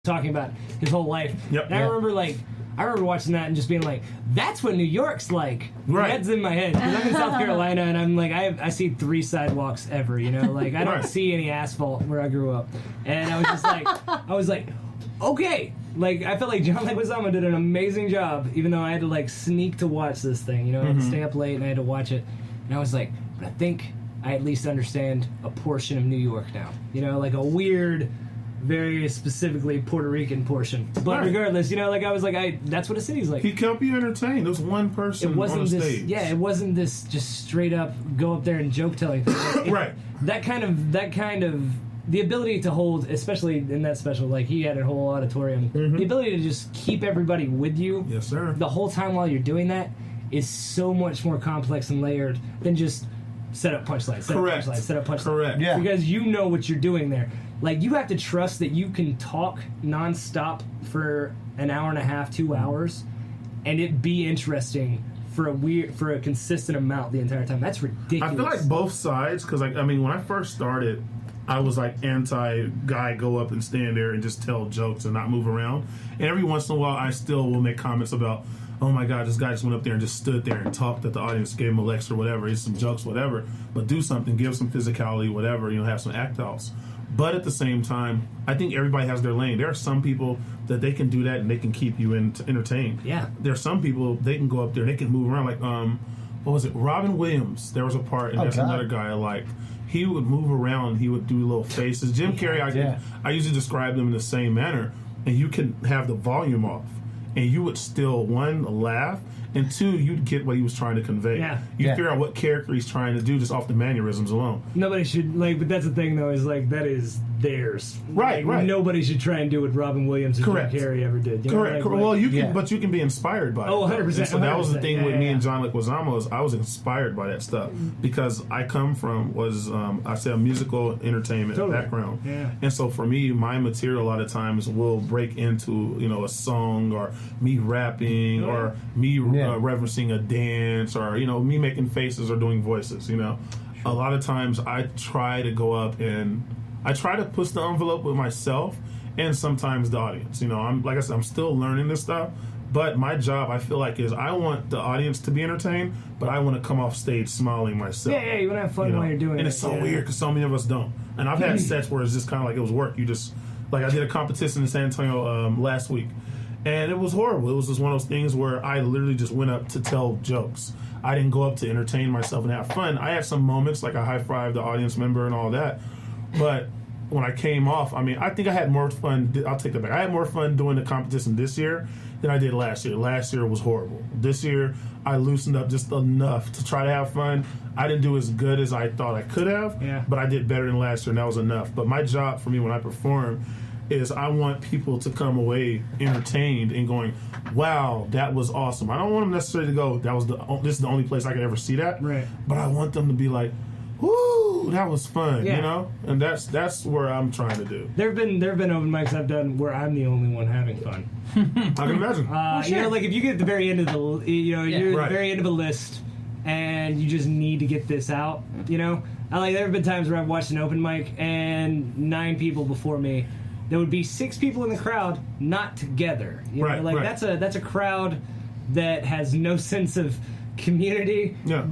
talking about his whole life. Yep. And I remember watching that and just being like, that's what New York's like. Right. That's in my head. Because I'm in South Carolina and I'm like, I see 3 sidewalks ever, you know? Like, I don't see any asphalt where I grew up. And I was just like, okay. Like, I felt like John Leguizamo did an amazing job, even though I had to, like, sneak to watch this thing, you know? I had to stay up late and I had to watch it. And I was like, but I think I at least understand a portion of New York now. You know, like a weird, very specifically Puerto Rican portion. But regardless, you know, like I was like, that's what a city's like. He kept you entertained. There was one person on the stage. Yeah, it wasn't this just straight up go up there and joke telling thing. Right. That kind of the ability to hold, especially in that special, like he had a whole auditorium. The ability to just keep everybody with you. Yes, sir. The whole time while you're doing that is so much more complex and layered than just set up punchlines, set up punchlines. Correct. Yeah. Because you know what you're doing there. Like, you have to trust that you can talk nonstop for an hour and a half, 2 hours, and it be interesting for a consistent amount the entire time. That's ridiculous. I feel like both sides, because I mean, when I first started, I was like anti-guy go up and stand there and just tell jokes and not move around. And every once in a while, I still will make comments about, oh my God, this guy just went up there and just stood there and talked at the audience, gave him a lecture, whatever, it's some jokes, whatever. But do something, give some physicality, whatever, you know, have some act outs. But at the same time, I think everybody has their lane. There are some people that they can do that and they can keep you entertained. Yeah. There are some people, they can go up there and they can move around. Like, what was it? Robin Williams. There was a part, and there's another guy I like. He would move around. He would do little faces. Jim Carrey, I usually describe them in the same manner. And you can have the volume off. And you would still, one, laugh, and two, you'd get what he was trying to convey. Yeah. You'd figure out what character he's trying to do just off the mannerisms alone. Nobody should, like, but that's the thing, though, is, like, that is theirs. Right. Nobody should try and do what Robin Williams and Jim Carrey ever did. You know, Correct. Well, you can, but you can be inspired by it. Oh, 100%. And so that was the thing with me and John Leguizamo is I was inspired by that stuff because I come from I say a musical entertainment background. Yeah. And so for me, my material a lot of times will break into, you know, a song or me rapping or me referencing a dance or, you know, me making faces or doing voices, you know. A lot of times I try to go up and I try to push the envelope with myself and sometimes the audience. You know, like I said, I'm still learning this stuff, but my job, I feel like, is I want the audience to be entertained, but I want to come off stage smiling myself. Yeah, you want to have fun while you're doing it. And it's so weird because so many of us don't. And I've had sets where it's just kind of like it was work. You just, like I did a competition in San Antonio last week, and it was horrible. It was just one of those things where I literally just went up to tell jokes. I didn't go up to entertain myself and have fun. I had some moments, like I high-fived the audience member and all that. But when I came off, I mean, I think I had more fun. I'll take that back. I had more fun doing the competition this year than I did last year. Last year was horrible. This year, I loosened up just enough to try to have fun. I didn't do as good as I thought I could have, but I did better than last year, and that was enough. But my job for me when I perform is I want people to come away entertained and going, wow, that was awesome. I don't want them necessarily to go, this is the only place I could ever see that. Right. But I want them to be like, woo, that was fun, you know? And that's where I'm trying to do. There have been open mics I've done where I'm the only one having fun. I can imagine. You know, like if you get at the very end of you're at the very end of a list and you just need to get this out, you know? There have been times where I've watched an open mic and 9 people before me. There would be 6 people in the crowd not together. You know? That's a crowd that has no sense of community. Yeah.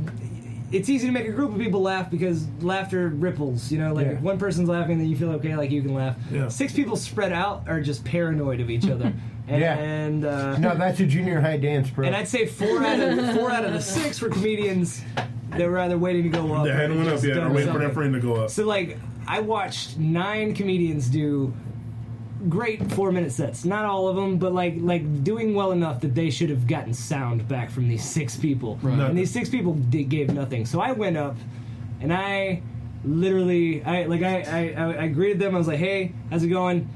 It's easy to make a group of people laugh because laughter ripples. You know, like if one person's laughing, then you feel okay, like you can laugh. Yeah. 6 people spread out are just paranoid of each other. And no, that's a junior high dance, bro. And I'd say 4 out of the 6 were comedians that were either waiting to go up. They hadn't went up yet, or waiting for their friend to go up. So like, I watched 9 comedians do great 4-minute sets. Not all of them, but like doing well enough that they should have gotten sound back from these 6 people. Right. And these 6 people gave nothing. So I went up, and I literally, I greeted them. I was like, hey, how's it going?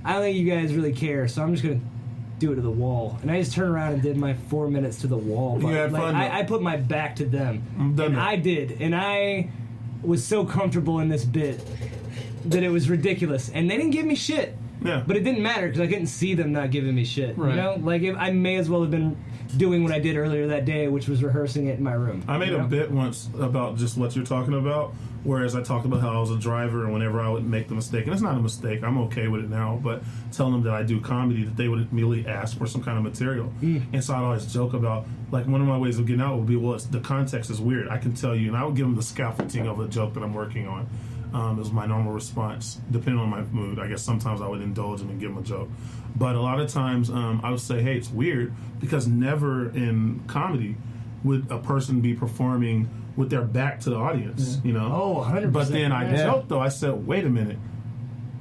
I don't think you guys really care, so I'm just gonna do it to the wall. And I just turned around and did my 4 minutes to the wall. You had fun. I put my back to them. I did, and I was so comfortable in this bit that it was ridiculous. And they didn't give me shit. Yeah. But it didn't matter because I couldn't see them not giving me shit. Right. You know, like I may as well have been doing what I did earlier that day, which was rehearsing it in my room. I made a bit once about just what you're talking about, whereas I talked about how I was a driver and whenever I would make the mistake, and it's not a mistake, I'm okay with it now, but telling them that I do comedy, that they would immediately ask for some kind of material. And so I'd always joke about, like, one of my ways of getting out would be, well, the context is weird. I can tell you, and I would give them the scaffolding of a joke that I'm working on. It was my normal response, depending on my mood. I guess sometimes I would indulge them and give them a joke. But a lot of times I would say, hey, it's weird, because never in comedy would a person be performing with their back to the audience, you know? Oh, 100%. But then I joked, though. I said, wait a minute.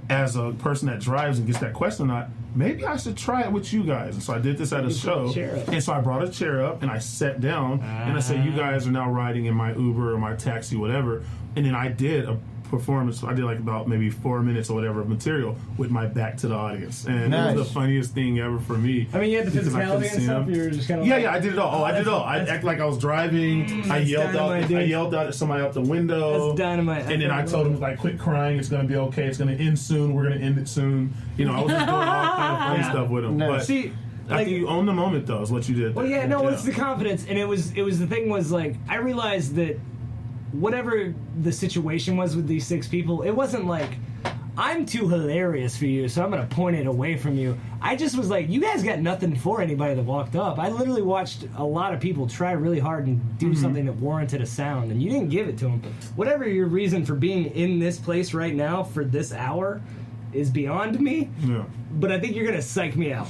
As a person that drives and gets that question, maybe I should try it with you guys. And so I did this at a show. And so I brought a chair up and I sat down and I said, you guys are now riding in my Uber or my taxi, whatever. And then I did a performance. I did like about maybe 4 minutes or whatever of material with my back to the audience, and it was the funniest thing ever for me. I mean, you had the physicality and stuff. You were just kind of I did it all. I did it all. I acted like I was driving. I yelled out at somebody out the window. That's dynamite. And then I told them, like, quit crying. It's gonna be okay. It's gonna end soon. We're gonna end it soon. You know, I was just doing all kind of funny stuff with them. But see, I think you own the moment, though, is what you did. Well, it's the confidence, and it was the thing was, like, I realized that whatever the situation was with these 6 people, it wasn't like, I'm too hilarious for you, so I'm going to point it away from you. I just was like, you guys got nothing for anybody that walked up. I literally watched a lot of people try really hard and do something that warranted a sound, and you didn't give it to them. Whatever your reason for being in this place right now for this hour is beyond me, but I think you're going to psych me out.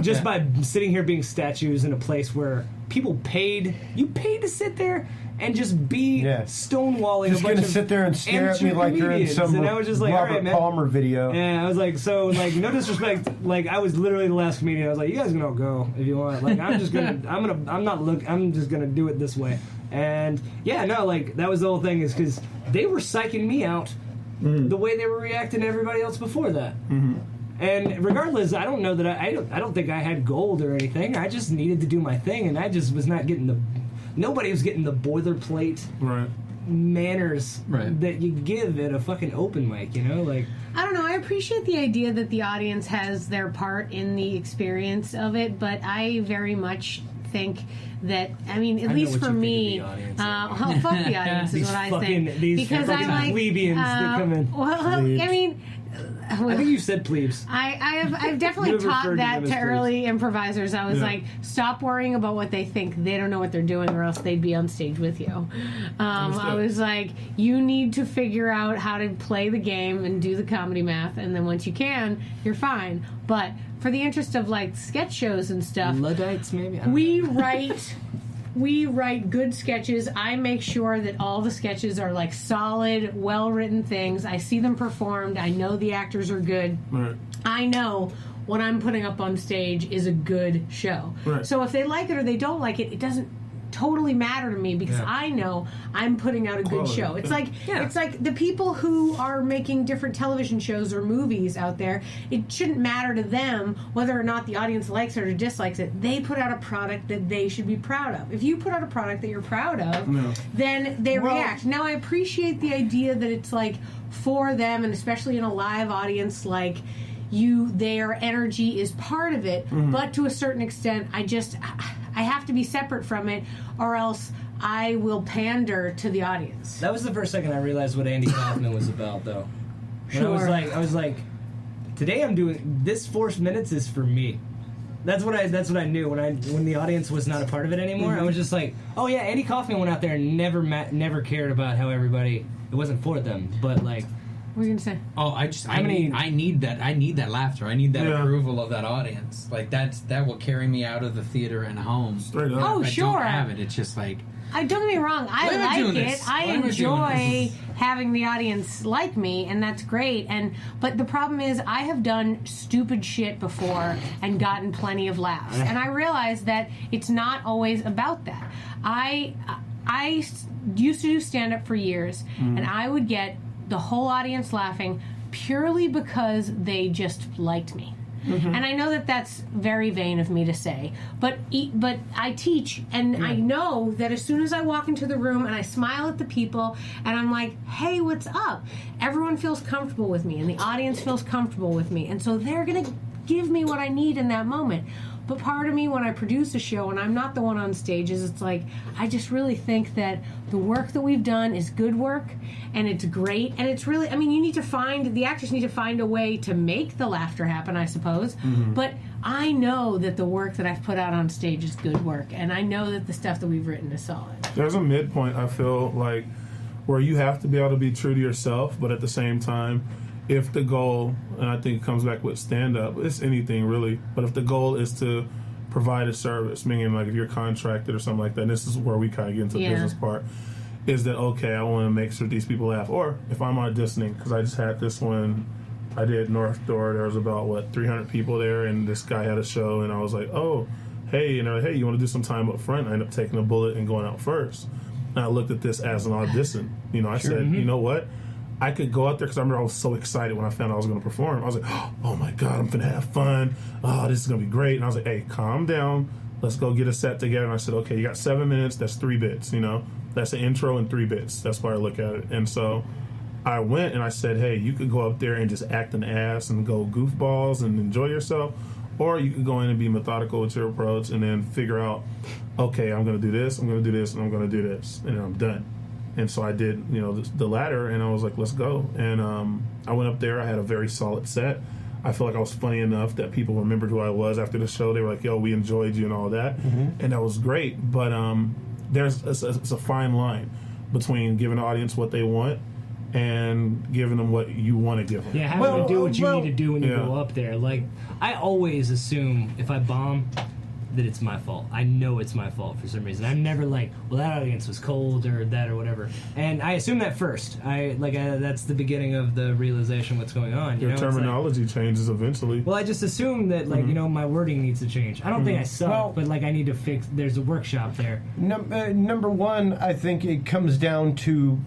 Just by sitting here being statues in a place where people paid to sit there and just be stonewalling just a bunch gonna sit there and stare at me like you're in some and I was just like, Robert all right, man. Palmer video. And I was like, so, like, no disrespect, like, I was literally the last comedian. I was like, you guys can all go if you want. Like, I'm just gonna do it this way. And like, that was the whole thing, is because they were psyching me out the way they were reacting to everybody else before that. And regardless, I don't know that I don't think I had gold or anything. I just needed to do my thing, and I just was not getting nobody was getting the boilerplate manners that you give at a fucking open mic, you know? Like, I don't know, I appreciate the idea that the audience has their part in the experience of it, but I very much think that, I mean, at least for me, fuck the audience is what I think. Because I like plebeians that come in. Well, I mean, I think you said plebes. I've definitely taught that to early improvisers. I was like, stop worrying about what they think. They don't know what they're doing, or else they'd be on stage with you. I was like, you need to figure out how to play the game and do the comedy math, and then once you can, you're fine. But for the interest of, like, sketch shows and stuff, Luddites maybe. We write good sketches. I make sure that all the sketches are, like, solid, well-written things. I see them performed. I know the actors are good. I know what I'm putting up on stage is a good show. So if they like it or they don't like it, it doesn't totally matter to me, because I know I'm putting out a good show. It's like it's like the people who are making different television shows or movies out there. It shouldn't matter to them whether or not the audience likes it or dislikes it. They put out a product that they should be proud of. If you put out a product that you're proud of, then they react. Now, I appreciate the idea that it's like for them, and especially in a live audience, like, their energy is part of it, but to a certain extent, I have to be separate from it, or else I will pander to the audience. That was the first second I realized what Andy Kaufman was about, though. When I was like, today I'm doing this 4 minutes is for me. That's what I knew when the audience was not a part of it anymore. I was just like, oh yeah, Andy Kaufman went out there and never cared about how everybody. It wasn't for them, but like. What are you gonna say? Oh, I need that. I need that laughter. I need that approval of that audience. Like, that will carry me out of the theater and home. Straight up. Oh, if I don't have it, it's just like. Don't get me wrong. I like it. I enjoy having the audience like me, and that's great. But the problem is, I have done stupid shit before and gotten plenty of laughs, and I realize that it's not always about that. I used to do stand-up for years, and I would get the whole audience laughing purely because they just liked me. And I know that that's very vain of me to say, but I teach, and I know that as soon as I walk into the room and I smile at the people and I'm like, hey, what's up? Everyone feels comfortable with me, and the audience feels comfortable with me, and so they're gonna give me what I need in that moment. But part of me, when I produce a show and I'm not the one on stage, is it's like, I just really think that the work that we've done is good work, and it's great, and it's really, I mean, the actors need to find a way to make the laughter happen, I suppose. But I know that the work that I've put out on stage is good work, and I know that the stuff that we've written is solid. There's a midpoint, I feel like, where you have to be able to be true to yourself, but at the same time, if the goal, and I think it comes back with stand-up, it's anything really, but if the goal is to provide a service, meaning like if you're contracted or something like that, and this is where we kind of get into the business part, is that, okay, I want to make sure these people laugh. Or if I'm auditioning, because I just had this one, I did North Door, there was about, 300 people there, and this guy had a show, and I was like, oh, hey, you want to do some time up front? I ended up taking a bullet and going out first. And I looked at this as an audition. I said, you know what? I could go out there, because I remember I was so excited when I found out I was going to perform. I was like, oh my God, I'm going to have fun. Oh, this is going to be great. And I was like, hey, calm down. Let's go get a set together. And I said, okay, you got 7 minutes. That's 3 bits, That's an intro and 3 bits. That's why I look at it. And so I went and I said, hey, you could go up there and just act an ass and go goofballs and enjoy yourself. Or you could go in and be methodical with your approach and then figure out, okay, I'm going to do this, I'm going to do this, and I'm going to do this. And then I'm done. And so I did, the latter, and I was like, let's go. And I went up there. I had a very solid set. I feel like I was funny enough that people remembered who I was after the show. They were like, yo, we enjoyed you and all that. And that was great. But it's a fine line between giving the audience what they want and giving them what you want to give them. Yeah, having to do what you need to do when you go up there. Like, I always assume if I bomb, that it's my fault. I know it's my fault for some reason. I'm never like, well, that audience was cold or that or whatever. And I assume that first. That's the beginning of the realization of what's going on. Your terminology changes eventually. Well, I just assume that, my wording needs to change. I don't think I suck, but, I need to fix. There's a workshop there. Number one, I think it comes down to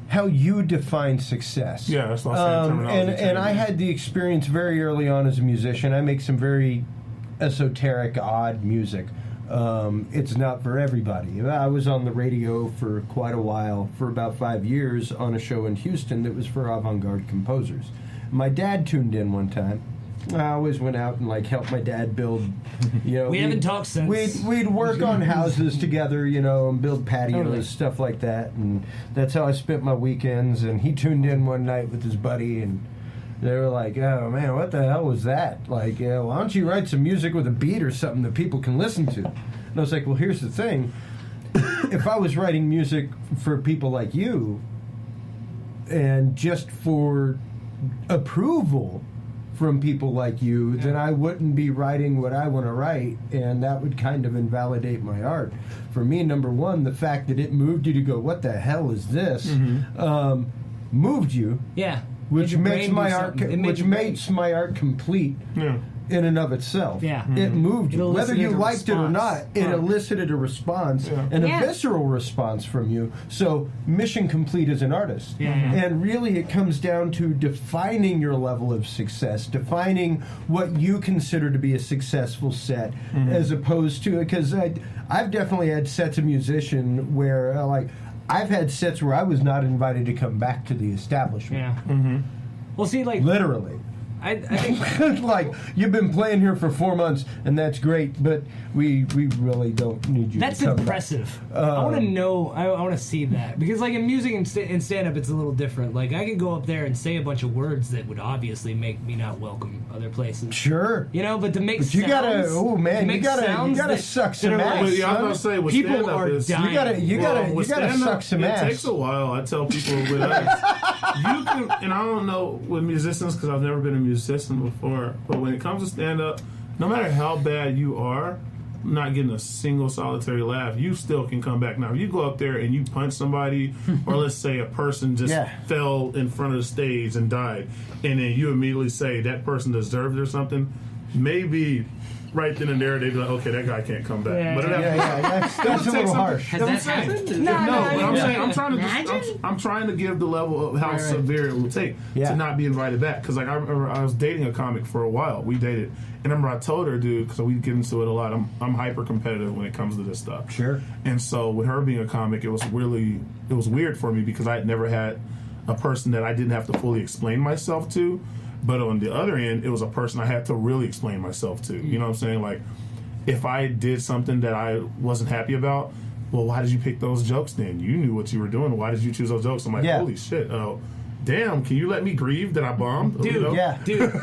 how you define success. Yeah, that's what I'm saying. Terminology and I had the experience very early on as a musician. I make some very esoteric, odd music. It's not for everybody. I was on the radio for quite a while, for about 5 years, on a show in Houston that was for avant-garde composers. My dad tuned in one time. I always went out and helped my dad build. We haven't talked since. We'd work on houses together, and build patios, stuff like that, and that's how I spent my weekends. And he tuned in one night with his buddy, and they were like, "Oh man, what the hell was that? Why don't you write some music with a beat or something that people can listen to?" And I was like, "Well, here's the thing: if I was writing music for people like you, and just for approval from people like you, then I wouldn't be writing what I want to write, and that would kind of invalidate my art." For me, number one, the fact that it moved you to go, "What the hell is this?" Moved you. Yeah. Which makes my art complete in and of itself. Yeah. It moved you. Whether you liked it or not, it Huh. elicited a response, and a visceral response from you. So, mission complete as an artist. Yeah. And really, it comes down to defining your level of success, defining what you consider to be a successful set, as opposed to, because I've definitely had sets of musician where, I've had sets where I was not invited to come back to the establishment. Yeah. Well, see, literally. I think you've been playing here for 4 months, and that's great, but we really don't need you. That's to come impressive. I want to know. I want to see that, because in music and stand-up, it's a little different. I could go up there and say a bunch of words that would obviously make me not welcome other places. Sure. But to make but you sounds, you gotta suck some ass. I was going to say, with people stand-up are dying. You gotta suck some ass. It takes a while. I tell people with us, you can, and I don't know with musicians because I've never been a musician before, but when it comes to stand-up, no matter how bad you are, not getting a single solitary laugh, you still can come back. Now, if you go up there and you punch somebody, or let's say a person just fell in front of the stage and died, and then you immediately say that person deserved it or something, maybe right then and there they'd be like, okay, that guy can't come back. That's a little harsh. Has that happened? No, but I'm saying I'm trying to give the level of how severe it will take to not be invited back. Because I remember I was dating a comic for a while. We dated, and I remember I told her, dude, because we get into it a lot. I'm hyper competitive when it comes to this stuff. Sure. And so with her being a comic, it was weird for me because I had never had a person that I didn't have to fully explain myself to. But on the other end, it was a person I had to really explain myself to. You know what I'm saying? Like, if I did something that I wasn't happy about, well, why did you pick those jokes then? You knew what you were doing. Why did you choose those jokes? I'm like, holy shit. Oh, damn, can you let me grieve that I bombed? Dude, you know? dude,